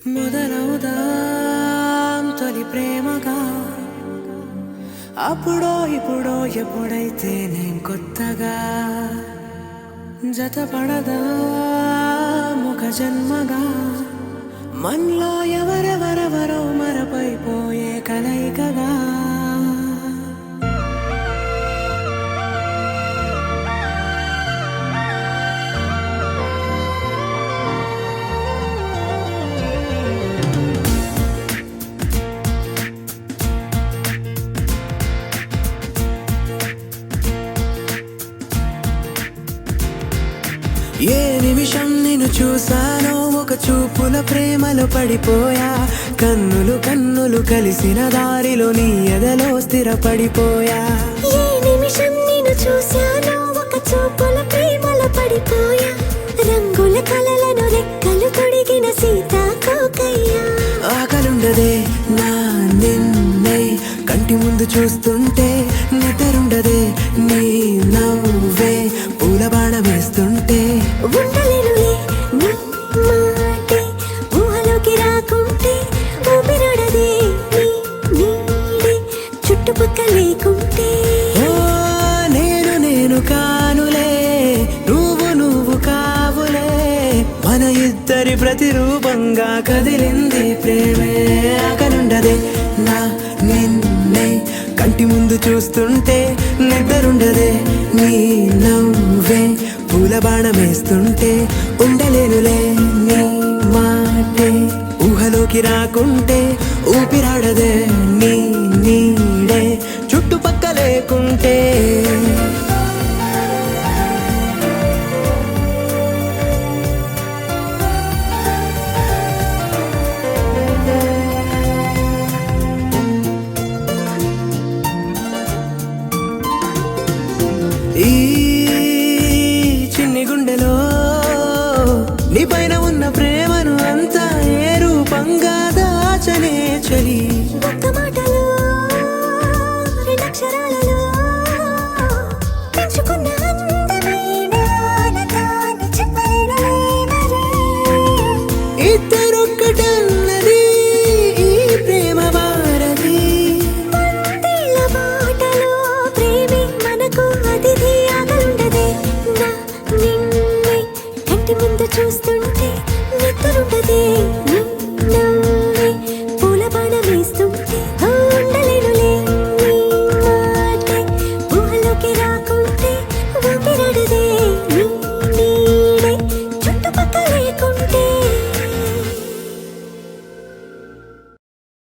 మొదలవుదాం తొలి ప్రేమగా, అప్పుడో ఇప్పుడో ఎప్పుడైతే నేను కొత్తగా జతపడదా ఒక జన్మగా, మనలో ఎవరెవరెవరో మరపైపోయే కలయికగా. ఏ నిమిషం నిన్ను చూసానో ఒక చూపుల ప్రేమలో పడిపోయా, కన్నులు కన్నులు కలిసిన దారిలో నీ ఎదలో స్థిరపడిపోయా. ఏ నిమిషం నిన్ను చూసానో ఒక చూపుల ప్రేమలో పడిపోయా, రంగుల కలలను రెక్కలు తొడిగిన సీతాకోకయ్యా. ఆకలుండదే నా నిన్నే కంటి ముందు చూస్తుంటే, నిద్రుండదే నీ నవ్వే పూల బాణం వేస్తుంటే. ఉండలేనులే నీ మాటే ఊహలోకి రాకుంటే, ఊపిరాడదే నీ నీడే చుట్టుపక్కల లేకుంటే. ఓ నేను నేను కానులే, నువ్వు నువ్వు కావులే, మన ఇద్దరి ప్రతిరూపంగా కదిలింది ప్రేమే. ఆకలుండదే నా నిన్నే కంటి ముందు చూస్తుంటే, నిద్రుండదే నీ నవ్వే పూల బాణం వేస్తుంటే. ఉండలేనులే నీ మాటే ఊహలోకి రాకుంటే, ఊపిరాడదే నీ నీడే చుట్టుపక్క లేకుంటే.